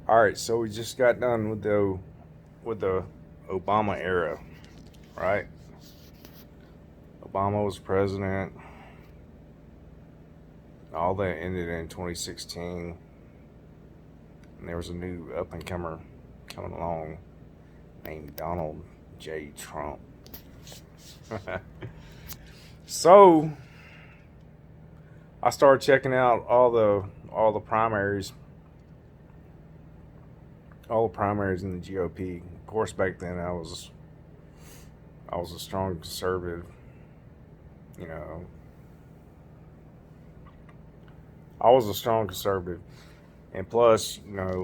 All right, so we just got done with the Obama era, right? Obama was president. All that ended in 2016, and there was a new up and comer coming along named Donald J. Trump. So I started checking out all the primaries in the GOP. Of course, back then I was a strong conservative. You know, I was a strong conservative, and plus, I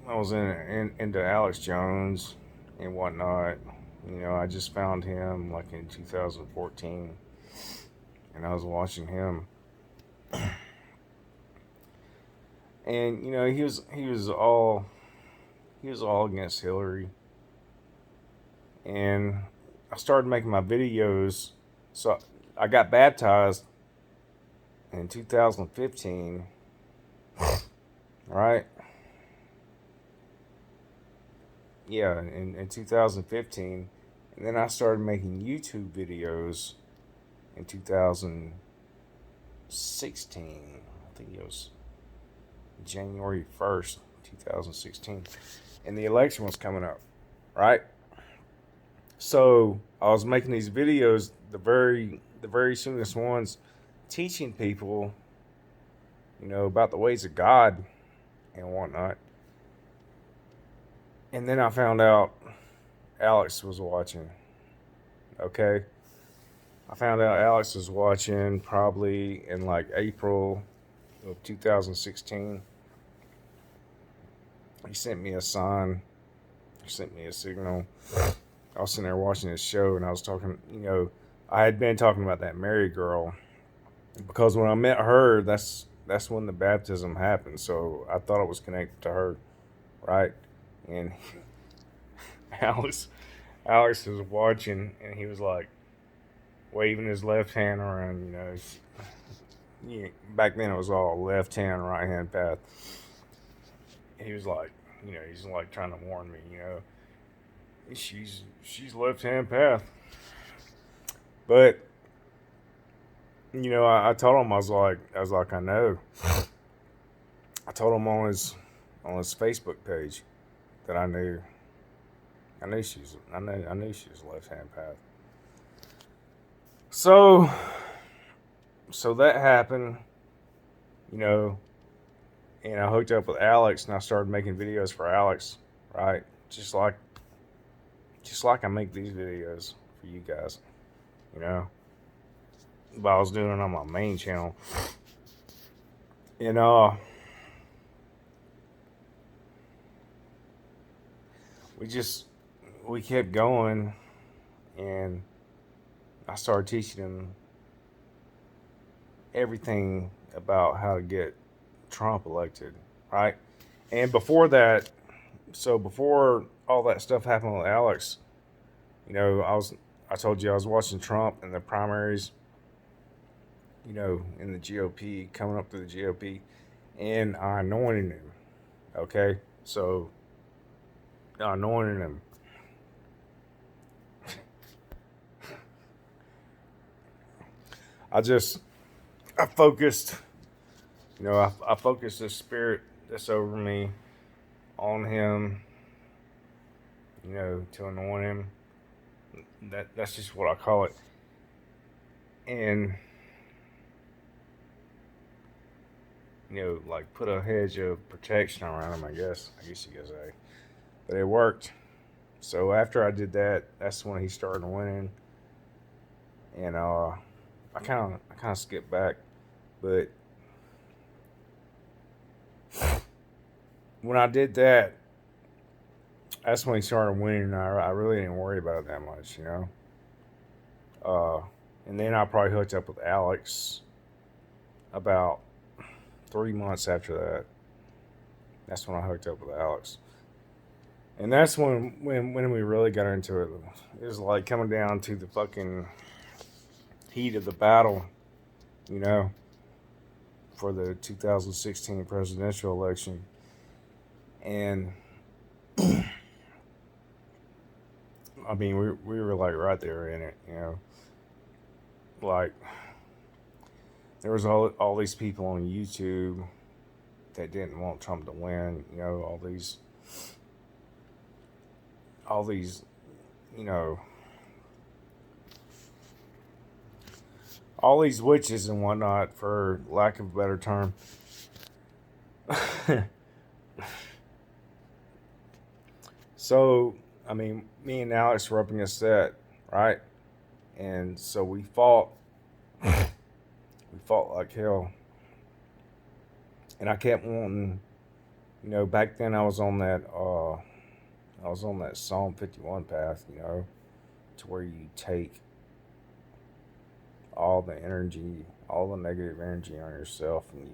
was into Alex Jones and whatnot. I just found him like in 2014, and I was watching him, and he was all against Hillary, and I started making my videos. So I got baptized in 2015, right? Yeah, in 2015, and then I started making YouTube videos in 2016. I think it was January 1st, 2016, and the election was coming up, right? So I was making these videos, the very soonest ones, teaching people, about the ways of God and whatnot. And then I found out Alex was watching. Okay, I found out Alex was watching probably in like April of 2016. He sent me a sign. He sent me a signal. I was sitting there watching his show, and I was talking. I had been talking about that Mary girl because when I met her, that's when the baptism happened. So I thought it was connected to her, right? And Alex, Alex was watching, and he was like waving his left hand around. Yeah, back then it was all left hand, right hand path. He was like, he's like trying to warn me, she's left hand path. But I told him I know. I told him on his Facebook page that I knew she was left hand path. So so that happened, you know, and I hooked up with Alex and I started making videos for Alex, right? Just like I make these videos for you guys, you know. But I was doing it on my main channel. And we just we kept going and I started teaching him everything about how to get Trump elected, right? And before that, so before all that stuff happened with Alex, I told you I was watching Trump in the primaries, in the GOP, coming up to the GOP, and I anointed him. Okay, so I anointed him. I just I focused, I focused the spirit that's over me on him, to anoint him. That's just what I call it. And like put a hedge of protection around him. I guess you could say. But it worked. So after I did that, that's when he started winning. And I kind of skipped back, but when I did that, that's when he started winning. And I really didn't worry about it that much. Uh, and then I probably hooked up with Alex about 3 months after that. That's when I hooked up with Alex, and that's when we really got into it. It was like coming down to the fucking heat of the battle, you know, for the 2016 presidential election. And I mean, we were like right there in it, you know. Like there was all these people on YouTube that didn't want Trump to win, you know, all these, you know, all these witches and whatnot, for lack of a better term. So, I mean, me and Alex were up against that, right? And so we fought. We fought like hell. And I kept wanting, you know, back then I was on that Psalm 51 path, you know, to where you take all the energy, all the negative energy on yourself, and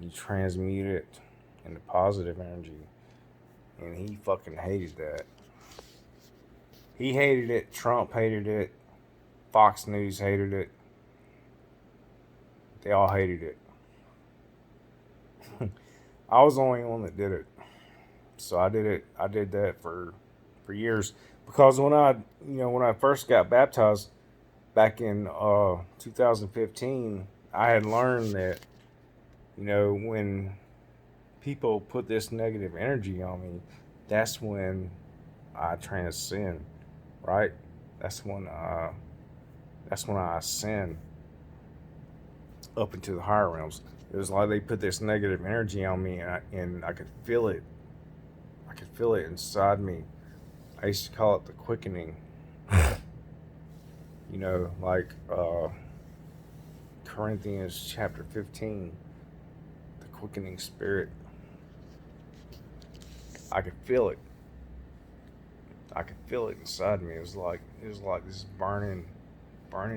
you transmute it into positive energy. And he fucking hated that. He hated it. Trump hated it. Fox News hated it. They all hated it. I was the only one that did it. So I did it. I did that for years, because when I first got baptized back in 2015, I had learned that, you know, when people put this negative energy on me, that's when I transcend, right? That's when I ascend up into the higher realms. It was like they put this negative energy on me, and I could feel it. I could feel it inside me. I used to call it the quickening. You know, like Corinthians chapter 15, the quickening spirit. I could feel it. I could feel it inside me. It was like this burning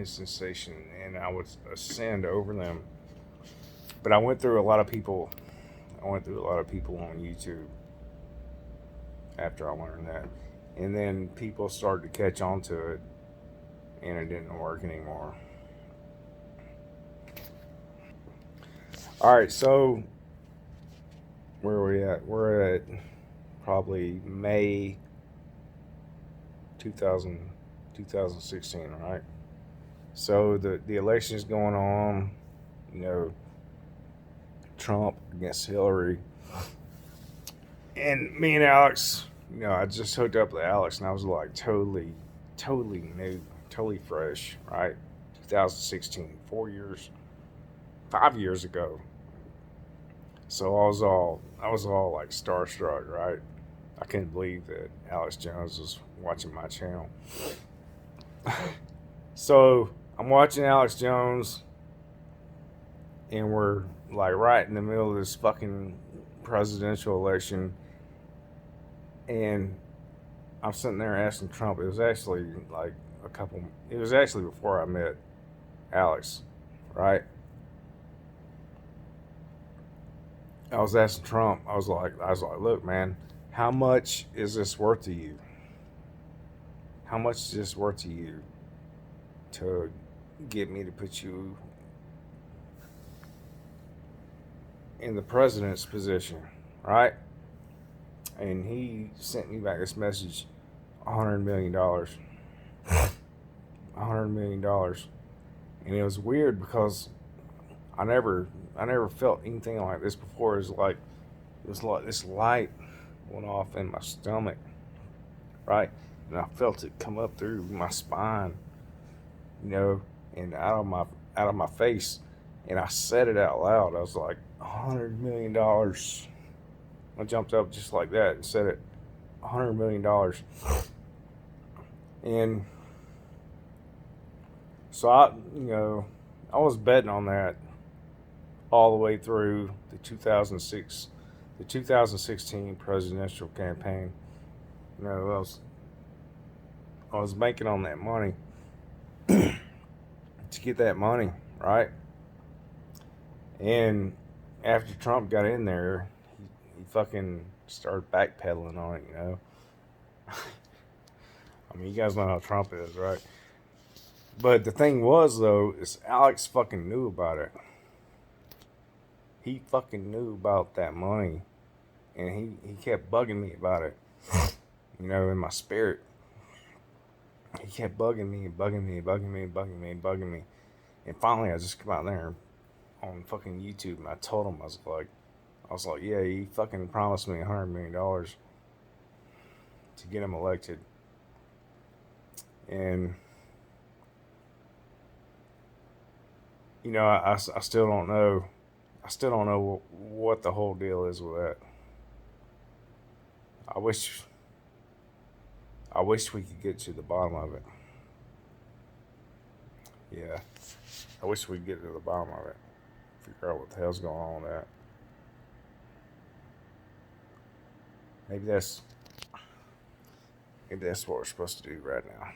sensation, and I would ascend over them. But I went through a lot of people. I went through a lot of people on YouTube after I learned that, and then people started to catch on to it, and it didn't work anymore. All right, so where are we at? We're at probably May 2000, 2016, right? So the election is going on, you know, Trump against Hillary. And me and Alex, you know, I just hooked up with Alex, and I was like totally new, totally fresh, right? 2016, 4 years, 5 years ago. So I was all like starstruck, right? I couldn't believe that Alex Jones was watching my channel. So I'm watching Alex Jones, and we're like right in the middle of this fucking presidential election, and I'm sitting there asking Trump. It was actually like It was actually before I met Alex, right? I was asking Trump. I was like, look, man, how much is this worth to you? How much is this worth to you to get me to put you in the president's position, right? And he sent me back this message, $100 million, $100 million, and it was weird because I never felt anything like this before. It was like this light went off in my stomach, right, and I felt it come up through my spine, you know, and out of my face, and I said it out loud. I was like, $100 million. I jumped up just like that and said it, $100 million. And so I was betting on that all the way through the 2016 presidential campaign. You know, I was banking on that money to get that money, right? And after Trump got in there, he fucking started backpedaling on it, you know. I mean, you guys know how Trump is, right? But the thing was, though, is Alex fucking knew about it. he fucking knew about that money, and he kept bugging me about it. You know, in my spirit, he kept bugging me, bugging me, bugging me, bugging me, bugging me. And finally, I just come out there on fucking YouTube, and I told him, I was like, yeah, he fucking promised me $100 million to get him elected, and you know, I still don't know. I still don't know what the whole deal is with that. I wish I wish we could get to the bottom of it. Yeah, I wish we could get to the bottom of it. Figure out what the hell's going on with that. Maybe that's maybe that's what we're supposed to do right now.